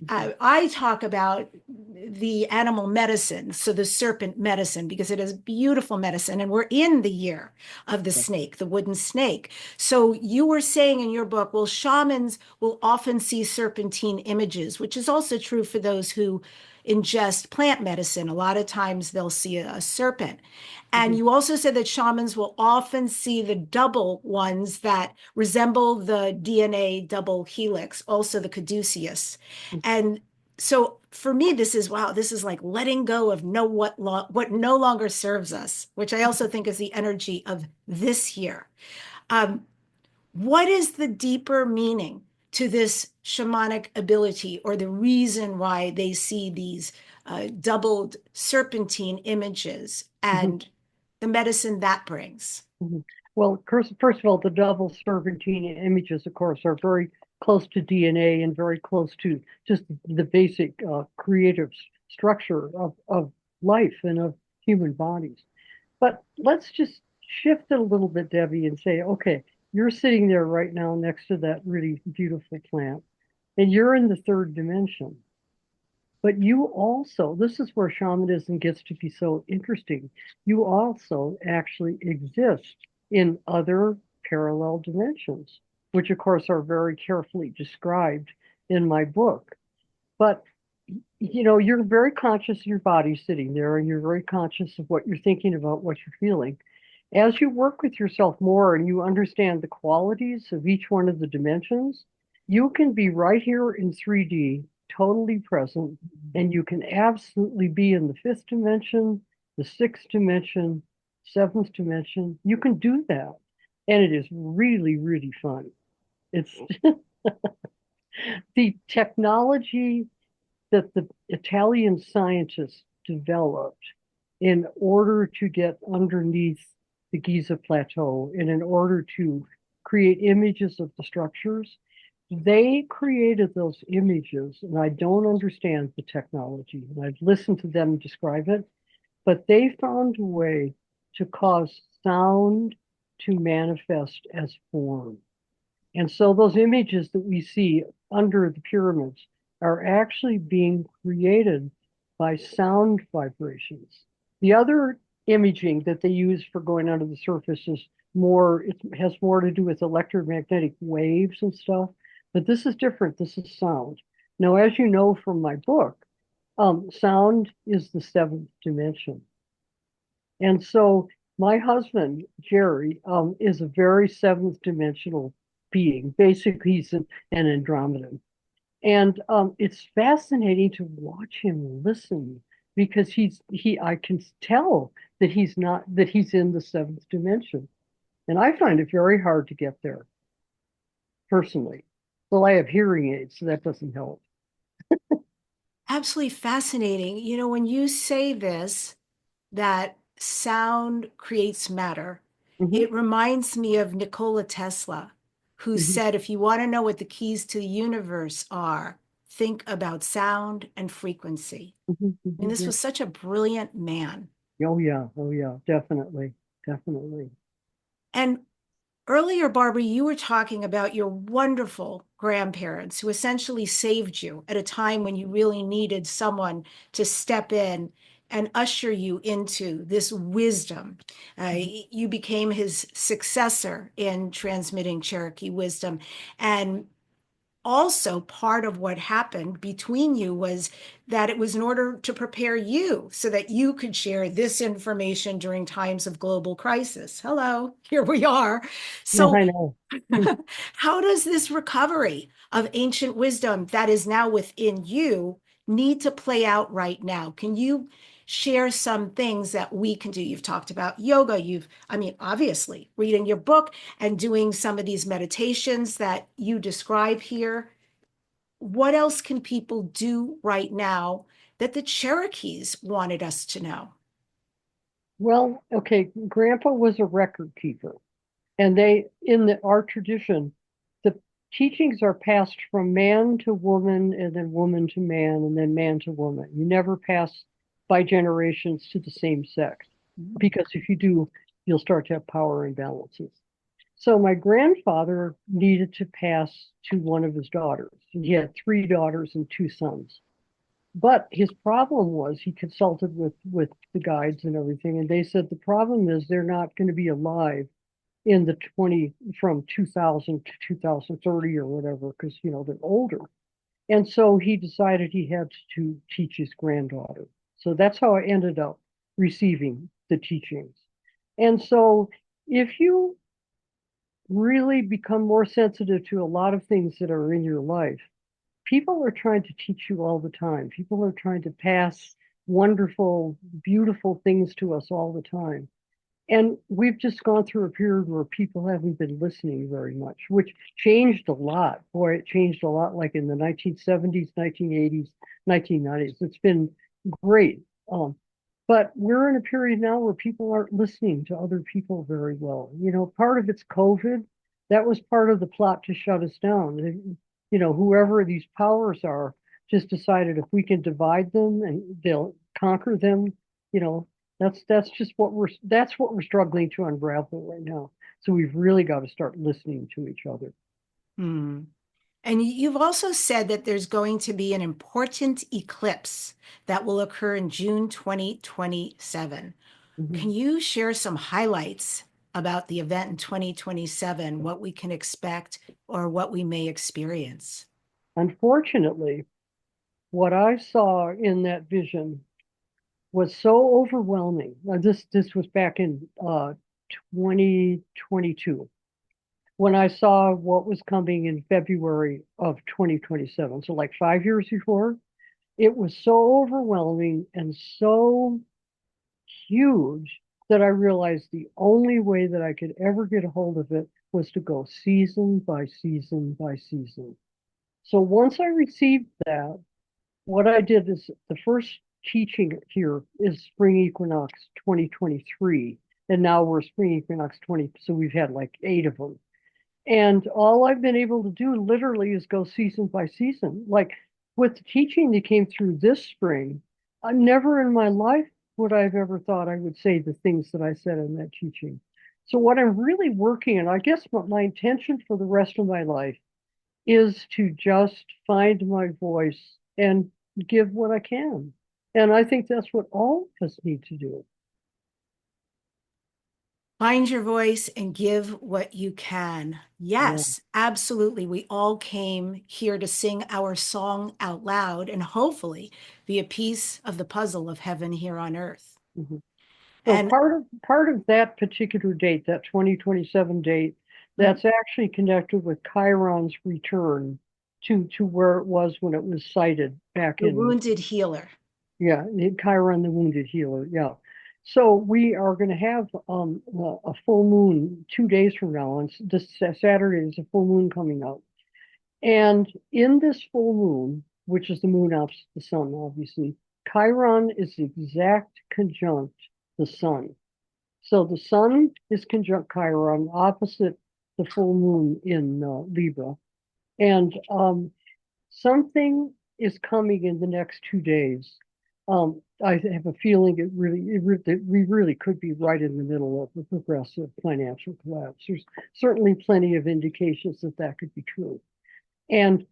I talk about the animal medicine, so the serpent medicine, because it is beautiful medicine. And we're in the year of the snake, the wooden snake. So you were saying in your book, well, shamans will often see serpentine images, which is also true for those who ingest plant medicine. A lot of times they'll see a serpent. And Mhm. you also said that shamans will often see the double ones that resemble the DNA double helix, also the caduceus. And so for me, this is wow, this is like letting go of what no longer serves us, which I also think is the energy of this year. Um, what is the deeper meaning to this shamanic ability or the reason why they see these doubled serpentine images Mhm. and the medicine that brings? Mhm. Well, first of all, the double serpentine images, of course, are very close to DNA and very close to just the basic creative structure of life and of human bodies. But let's just shift it a little bit, Debbie, and say, okay, You're sitting there right now next to that really beautiful plant, and you're in the third dimension. But you also, this is where shamanism gets to be so interesting. You also actually exist in other parallel dimensions, which of course are very carefully described in my book. But you're very conscious of your body sitting there, and you're very conscious of what you're thinking about, what you're feeling. As you work with yourself more and you understand the qualities of each one of the dimensions, you can be right here in 3D, totally present, and you can absolutely be in the fifth dimension, the sixth dimension, seventh dimension. You can do that. And it is really, really fun. It's the technology that the Italian scientists developed in order to get underneath the Giza Plateau and in order to create images of the structures. They created those images, and I don't understand the technology, and I've listened to them describe it, but they found a way to cause sound to manifest as form. And so those images that we see under the pyramids are actually being created by sound vibrations. The other imaging that they use for going under the surface is more, it has more to do with electromagnetic waves and stuff, but this is different. This is sound. Now, as you know from my book, sound is the seventh dimension. And so my husband, Jerry, is a very seventh dimensional being. Basically, he's an Andromedan. And it's fascinating to watch him listen because I can tell that he's in the seventh dimension. And I find it very hard to get there personally. Well, I have hearing aids, so that doesn't help. Absolutely fascinating. You know, when you say this, that sound creates matter, Mhm, it reminds me of Nikola Tesla, who mhm, said, if you want to know what the keys to the universe are, think about sound and frequency. mhm, I mean, mhm, this yeah. was such a brilliant man. Oh yeah, definitely, definitely. And earlier, Barbara, you were talking about your wonderful grandparents who essentially saved you at a time when you really needed someone to step in and usher you into this wisdom. Mhm. You became his successor in transmitting Cherokee wisdom. And also part of what happened between you was that it was in order to prepare you so that you could share this information during times of global crisis. Hello, here we are. Yeah, So I know. how does this recovery of ancient wisdom that is now within you need to play out right now? Can you share some things that we can do? You've talked about yoga. Obviously, reading your book and doing some of these meditations that you describe here. What else can people do right now that the Cherokees wanted us to know? Well, okay, Grandpa was a record keeper. And our tradition, the teachings are passed from man to woman and then woman to man and then man to woman. You never pass by generations to the same sex because if you do, you'll start to have power imbalances. So my grandfather needed to pass to one of his daughters. He had three daughters and two sons. But his problem was he consulted with the guides and everything, and they said the problem is they're not going to be alive in the 20 from 2000 to 2030 or whatever, because they're older. And so he decided he had to teach his granddaughter. So that's how I ended up receiving the teachings. And so if you really become more sensitive to a lot of things that are in your life, people are trying to teach you all the time. People are trying to pass wonderful, beautiful things to us all the time. And we've just gone through a period where people haven't been listening very much, which changed a lot. Boy, it changed a lot like in the 1970s, 1980s, 1990s. It's been great. But we're in a period now where people aren't listening to other people very well. Part of it's COVID. That was part of the plot to shut us down. Whoever these powers are just decided if we can divide them and they'll conquer them, you know, That's just what we're struggling to unravel right now. So we've really got to start listening to each other. Hmm. And you've also said that there's going to be an important eclipse that will occur in June 2027. Mhm. Can you share some highlights about the event in 2027, what we can expect or what we may experience? Unfortunately, what I saw in that vision was so overwhelming. This was back in 2022 when I saw what was coming in February of 2027. So like 5 years before, it was so overwhelming and so huge that I realized the only way that I could ever get a hold of it was to go season by season by season. So once I received that, what I did is the first teaching here is Spring Equinox 2023. And now we're Spring Equinox 20. So we've had like 8 of them. And all I've been able to do literally is go season by season. Like with the teaching that came through this spring, I never in my life would I have ever thought I would say the things that I said in that teaching. So what I'm really working, and I guess my intention for the rest of my life is to just find my voice and give what I can. And I think that's what all of us need to do. Find your voice and give what you can. Yeah. Yes, absolutely. We all came here to sing our song out loud and hopefully be a piece of the puzzle of heaven here on earth. Mhm. So And part of that particular date, that 2027 date, that's actually connected with Chiron's return to where it was when it was sighted back the in, wounded healer. yeah, Chiron the wounded healer, yeah. So we are going to have a full moon 2 days from now. On this Saturday is a full moon coming up, and in this full moon, which is the moon opposite the sun, obviously, Chiron is exact conjunct the sun. So the sun is conjunct Chiron, opposite the full moon in Libra. And something is coming in the next 2 days. I have a feeling that we really could be right in the middle of a progressive financial collapse. There's certainly plenty of indications that that could be true. And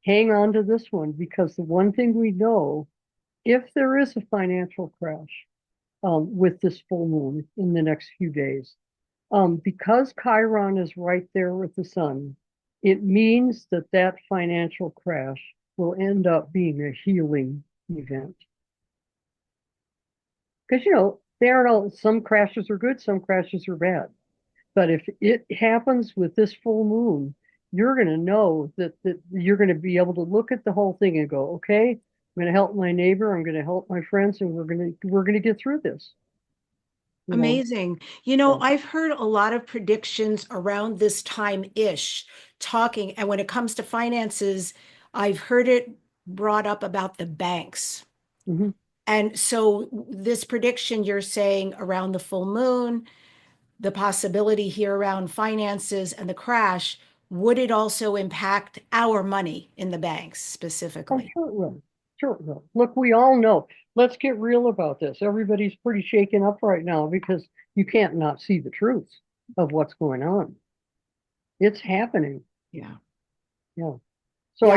hang on to this one, because the one thing we know, if there is a financial crash with this full moon in the next few days, because Chiron is right there with the sun, it means that that financial crash will end up being a healing event. Because, they aren't all, some crashes are good, some crashes are bad. But if it happens with this full moon, you're going to know that you're going to be able to look at the whole thing and go, okay, I'm going to help my neighbor, I'm going to help my friends, and we're going to get through this. You know, Amazing. yeah. I've heard a lot of predictions around this time-ish talking, and when it comes to finances, I've heard it brought up about the banks. Mhm. And so this prediction you're saying around the full moon, the possibility here around finances and the crash, would it also impact our money in the banks Oh, specifically? sure it will. Sure it will. Look, we all know. Let's get real about this. Everybody's pretty shaken up right now because you can't not see the truth of what's going on. It's happening. Yeah. Yeah. So Yeah.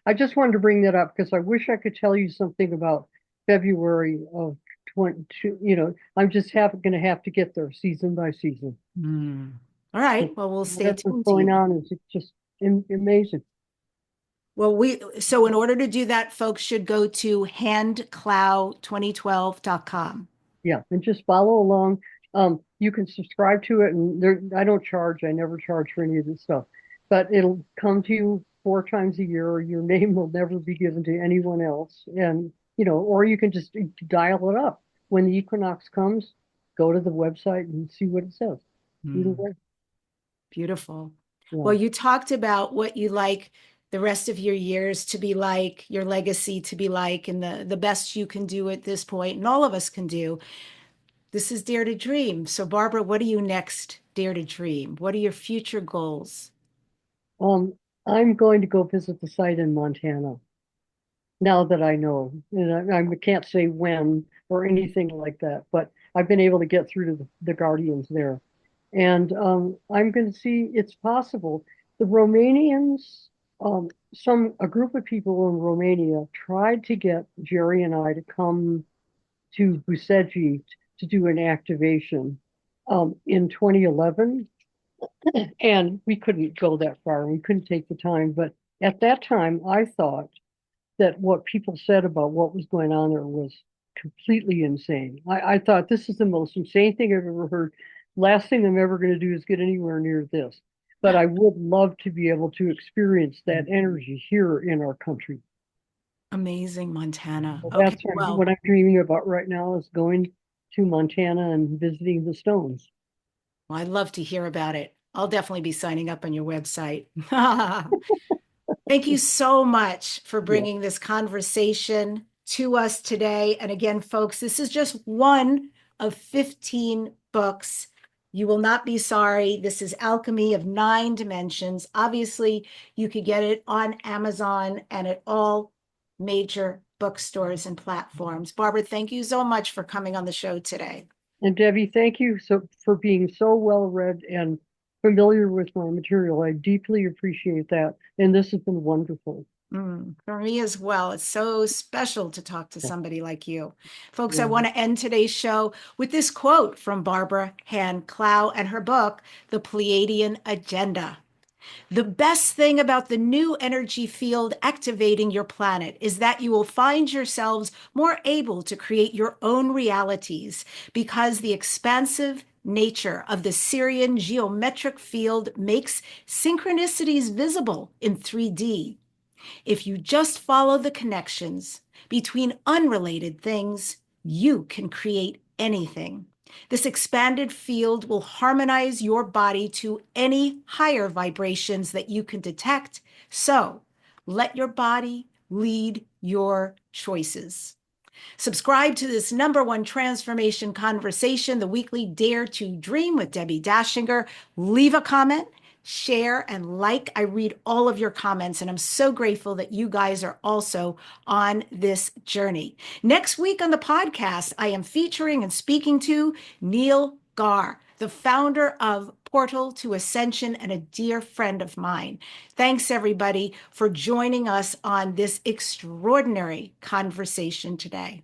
I just wanted to bring that up because I wish I could tell you something about February of 22. I'm just going to have to get there season by season. Hmm. All right. Well, we'll stay Whatever's tuned to going you. on is just amazing. Well, so in order to do that, folks should go to handclow2012.com. Yeah, and just follow along. You can subscribe to it, and I don't charge. I never charge for any of this stuff, but it'll come to you 4 times a year. Your name will never be given to anyone else, and or you can just dial it up when the equinox comes. Go to the website and see what it says. Either Hmm. way, Beautiful. yeah. Well, you talked about what you like the rest of your years to be like, your legacy to be like, and the best you can do at this point, and all of us can do. This is Dare to Dream. So, Barbara, what do you next dare to dream? What are your future goals? Um, I'm going to go visit the site in Montana now that I know. And I can't say when, or anything like that. But I've been able to get through to the guardians there. And I'm going to see it's possible. The Romanians, a group of people in Romania tried to get Jerry and I to come to Busegi to do an activation in 2011. And we couldn't go that far. We couldn't take the time. But at that time, I thought that what people said about what was going on there was completely insane. I thought this is the most insane thing I've ever heard. Last thing I'm ever going to do is get anywhere near this. But I would love to be able to experience that energy here in our country. Amazing, Montana. So Okay, that's well, what I'm dreaming about right now is going to Montana and visiting the stones. well, I'd love to hear about it. I'll definitely be signing up on your website. Thank you so much for bringing this conversation to us today. And again, folks, this is just one of 15 books. You will not be sorry. This is Alchemy of 9 Dimensions. Obviously, you could get it on Amazon and at all major bookstores and platforms. Barbara, thank you so much for coming on the show today. And Debbi, thank you for being so well read and familiar with my material. I deeply appreciate that. And this has been wonderful. For me as well. It's so special to talk to somebody like you. Folks, I want to end today's show with this quote from Barbara Hand Clow and her book, The Pleiadian Agenda. The best thing about the new energy field activating your planet is that you will find yourselves more able to create your own realities because the expansive nature of the Sirian geometric field makes synchronicities visible in 3D. If you just follow the connections between unrelated things, you can create anything. This expanded field will harmonize your body to any higher vibrations that you can detect. So let your body lead your choices. Subscribe to this #1 transformation conversation, the weekly Dare to Dream with Debbi Dachinger. Leave a comment, share, and like. I read all of your comments, and I'm so grateful that you guys are also on this journey. Next week on the podcast, I am featuring and speaking to Neil Gar, the founder of Portal to Ascension and a dear friend of mine. Thanks, everybody, for joining us on this extraordinary conversation today.